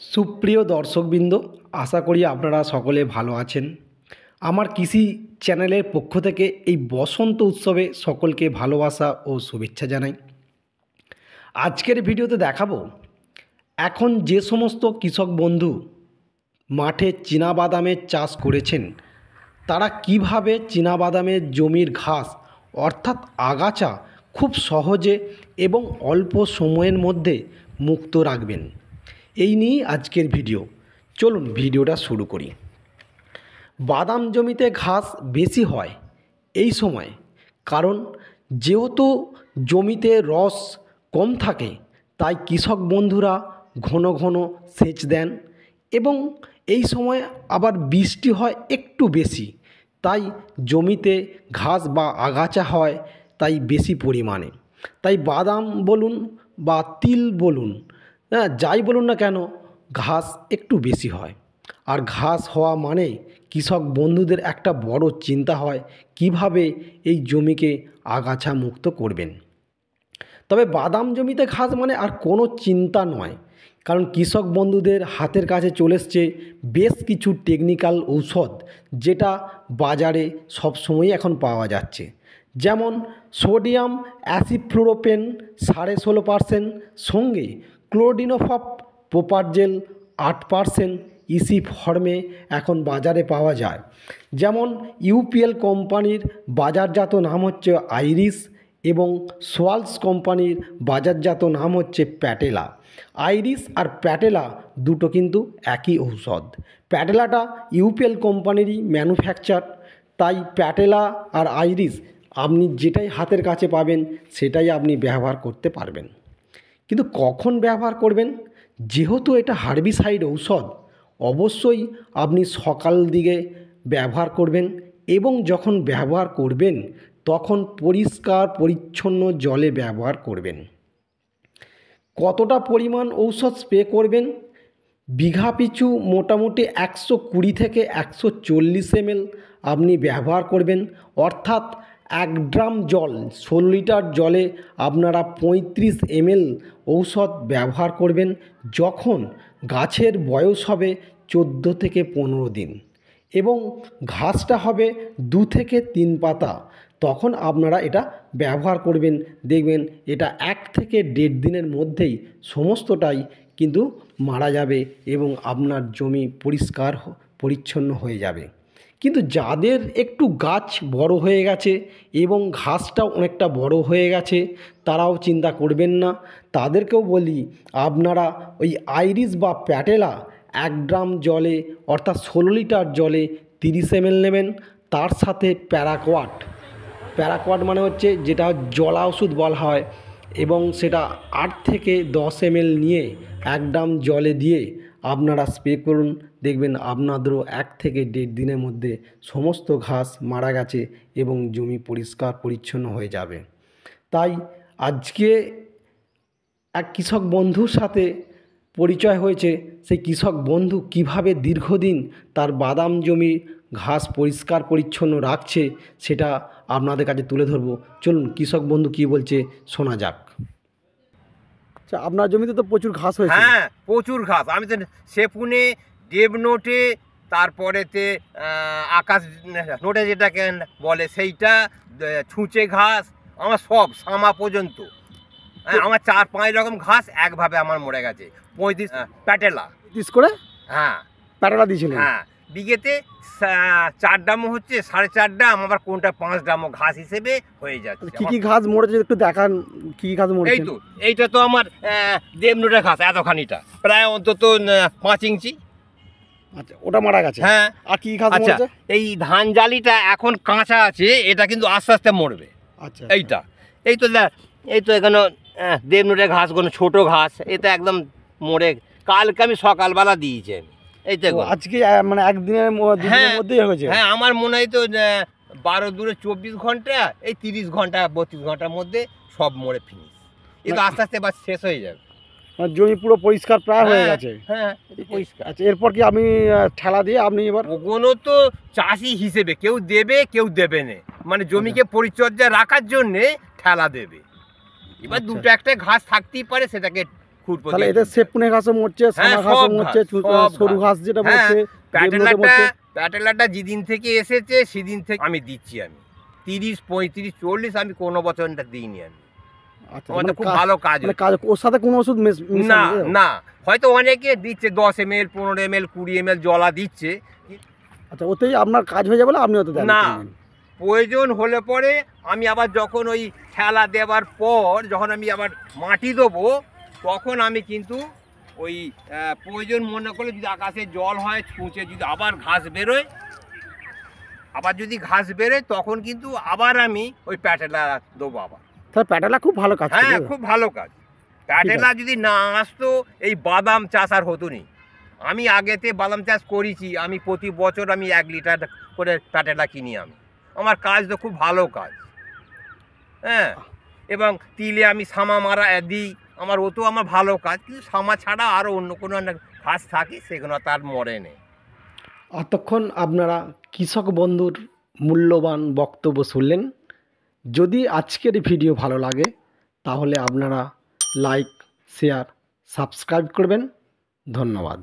সুপ্রিয় দর্শকবৃন্দ, আশা করি আপনারা সকলে ভালো আছেন। আমার কৃষি চ্যানেলের পক্ষ থেকে এই বসন্ত উৎসবে সকলকে ভালোবাসা ও শুভেচ্ছা জানাই। আজকের ভিডিওতে দেখাবো এখন যে সমস্ত কৃষক বন্ধু মাঠে চীনাবাদামের চাষ করেছেন তারা কিভাবে চীনাবাদামের জমির ঘাস অর্থাৎ আগাছা খুব সহজে এবং অল্প সময়ের মধ্যে মুক্ত রাখবেন। এই নিয়েই আজকের ভিডিও। চলুন ভিডিওটা শুরু করি। বাদাম জমিতে ঘাস বেশি হয় এই সময়, কারণ যেহেতু জমিতে রস কম থাকে তাই কৃষক বন্ধুরা ঘন ঘন সেচ দেন এবং এই সময় আবার বৃষ্টি হয় একটু বেশি, তাই জমিতে ঘাস বা আগাছা হয় তাই বেশি পরিমাণে। তাই বাদাম বলুন বা তিল বলুন, যাই বলুন না কেন, ঘাস একটু বেশি হয়। আর ঘাস হওয়া মানে কৃষক বন্ধুদের একটা বড় চিন্তা হয় কিভাবে এই জমিকে আগাছা মুক্ত করবেন। তবে বাদাম জমিতে ঘাস মানে আর কোনো চিন্তা নয়, কারণ কৃষক বন্ধুদের হাতের কাছে চলে এসছে বেশ কিছু টেকনিক্যাল ঔষধ, যেটা বাজারে সবসময়ই এখন পাওয়া যাচ্ছে। যেমন সোডিয়াম অ্যাসিফ্লুরোপেন 16.5%, সঙ্গে ক্লোরডিনোফপ প্রোপারজেল 8% ইসি ফর্মে এখন বাজারে পাওয়া যায়। যেমন ইউপিএল কোম্পানির বাজারজাত নাম হচ্ছে আইরিস এবং সোয়ালস কোম্পানির বাজারজাত নাম হচ্ছে প্যাটেলা। আইরিস আর প্যাটেলা দুটো কিন্তু একই ঔষধ। প্যাটেলাটা ইউপিএল কোম্পানিরই ম্যানুফ্যাকচার, তাই প্যাটেলা আর আইরিস আপনি যেটাই হাতের কাছে পাবেন সেটাই আপনি ব্যবহার করতে পারবেন। কিন্তু কখন ব্যবহার করবেন? যেহেতু এটা হার্বিসাইড ঔষধ, অবশ্যই আপনি সকাল দিকে ব্যবহার করবেন এবং যখন ব্যবহার করবেন তখন পরিষ্কার পরিচ্ছন্ন জলে ব্যবহার করবেন। কতটা পরিমাণ ঔষধ স্প্রে করবেন? বিঘা পিছু মোটামুটি 120 থেকে 140 ml আপনি ব্যবহার করবেন। অর্থাৎ 1 ড্রাম জল, 16 লিটার জলে আপনারা 35 ml ঔষধ ব্যবহার করবেন যখন গাছের বয়স হবে 14 থেকে 15 দিন এবং ঘাসটা হবে 2 থেকে 3 পাতা। তখন আপনারা এটা ব্যবহার করবেন, দেখবেন এটা 1 থেকে 1.5 দিনের মধ্যেই সমস্তটাই কিন্তু মারা যাবে এবং আপনার জমি পরিষ্কার পরিচ্ছন্ন হয়ে যাবে। কিন্তু যাদের একটু গাছ বড় হয়ে গেছে এবং ঘাসটাও অনেকটা বড় হয়ে গেছে, তারাও চিন্তা করবেন না। তাদেরকেও বলি, আপনারা ওই আইরিস বা প্যাটেলা 1 ড্রাম জলে অর্থাৎ 16 লিটার জলে 30 ml নেবেন। তার সাথে প্যারাকোয়াট মানে হচ্ছে যেটা জলা ওষুধ বলা হয়, এবং সেটা 8 থেকে 10 ml নিয়ে 1 ড্রাম জলে দিয়ে আপনারা স্প্রে করুন। দেখবেন আপনাদেরও 1 থেকে 1.5 দিনের মধ্যে সমস্ত ঘাস মারা গেছে এবং জমি পরিষ্কার পরিচ্ছন্ন হয়ে যাবে। তাই আজকে এক কৃষক বন্ধুর সাথে পরিচয় হয়েছে। সেই কৃষক বন্ধু কিভাবে দীর্ঘদিন তার বাদাম জমি ঘাস পরিষ্কার পরিচ্ছন্ন রাখছে সেটা আপনাদের কাছে তুলে ধরবো। চলুন কৃষক বন্ধু কি বলছে শোনা যাক। আচ্ছা, আপনার জমিতে তো প্রচুর ঘাস হয়েছে। হ্যাঁ, প্রচুর ঘাস। আমি তো সেপুনে, ডেব নোটে, তারপরেতে আকাশ নোটে যেটাকে বলে সেইটা, ছুঁচে ঘাস, আমার সব সামা পর্যন্ত আমার 4-5 রকম ঘাস একভাবে আমার মরে গেছে। 35 প্যাটেলা 30 করে, হ্যাঁ প্যাটেলা দিয়েছিলেন। হ্যাঁ, বিঘেতে 4 ড্রামও হচ্ছে, 4.5 ড্রাম, আবার কোনটা 5 ড্রামও ঘাস হিসেবে হয়ে যাচ্ছে। কি কি ঘাস মরেছে একটু দেখান, কি কি ঘাস মরেছে? এইটা তো আমার দেবনোটা ঘাস, এতখানিটা প্রায় অন্তত 5 ইঞ্চি। আচ্ছা, ওটা মারা গেছে। হ্যাঁ। আর কি ঘাস আচ্ছা, মরেছে? এই ধান জালিটা এখন কাঁচা আছে, এটা কিন্তু আস্তে আস্তে মরবে। আচ্ছা, এই তো এখানে দেবনোটা ঘাস, কোনো ছোট ঘাস, এটা একদম মরে। কালকে আমি সকালবেলা দিয়েছি আমি। এই তো আজকে মানে একদিনের মধ্যেই হয়েছে। হ্যাঁ, আমার মনে হয় তো 12 দূরে 24 ঘন্টা, এই 30 ঘন্টা 32 ঘন্টার মধ্যে সব মরে ফিনিশ। এটা আস্তে আস্তে বাস শেষ হয়ে যাবে। জমি পুরো পরিষ্কার প্রায় হয়ে গেছে। হ্যাঁ, পরিষ্কার। আচ্ছা, এরপর কি আমি ঠেলা দিয়ে আপনি এবার? ওগুলো তো চাষি হিসেবে কেউ দেবে কেউ দেবে না, মানে জমিকে পরিচর্যা রাখার জন্যে ঠেলা দেবে। এবার দুটো একটা ঘাস থাকতেই পারে, সেটাকে খুরপো তাহলে দিয়ে এতে তুলতে হয়। সেপুনে ঘাসও মরছে, হ্যাঁ, সাদা ঘাসও সব মরছে, ঘাস, সব সরু ঘাস। ঘাস যেটা হ্যাঁ, মরছে, ডেবনোটে মরছে। প্যাটেলাটা যেদিন থেকে এসেছে সেদিন থেকে আমি দিচ্ছি। আমি 30, 35, 40 আমি কোনো বছর এটা দিইনি আমি। আচ্ছা, আমার তো মানে খুব ভালো কাজ মানে হচ্ছে। ওর সাথে কোনো ওষুধ না, মিশানো নেই তো? না, হয়তো অনেকে দিচ্ছে 10 ml, 15 ml, 20 ml জলা দিচ্ছে। আচ্ছা, ওতেই আপনার কাজ হয়ে যাবে বলে আপনি ওতে দেন না, কিনবেন। প্রয়োজন হলে পরে আমি আবার যখন ওই ঠেলা দেওয়ার পর যখন আমি আবার মাটি দেবো, তখন আমি কিন্তু ওই প্রয়োজন মনে করলে যদি আকাশে জল হয় ছুঁচে যদি আবার ঘাস বেরোয়, আবার যদি ঘাস বেরোয় তখন কিন্তু আবার আমি ওই প্যাটেলা দেবো আবার। তাহলে প্যাটেলা খুব ভালো কাজ হ্যাঁ, করে। খুব ভালো কাজ। প্যাটেলা যদি না আসতো এই বাদাম চাষ আর হতো নি। আমি আগেতে বাদাম চাষ করেছি, আমি প্রতি বছর আমি 1 লিটার করে প্যাটেলা কিনি আমি। আমার কাজ তো খুব ভালো কাজ, হ্যাঁ। এবং তিলে আমি সামা মারা দিই, আমার ও তো আমার ভালো কাজ, কিন্তু সামা ছাড়া আরও অন্য কোনো ঘাস থাকে সেগুলো তার মরে নেই। এতক্ষণ আপনারা কৃষক বন্ধুর মূল্যবান বক্তব্য শুনলেন। যদি আজকের এই ভিডিও ভালো লাগে তাহলে আপনারা লাইক, শেয়ার, সাবস্ক্রাইব করবেন। ধন্যবাদ।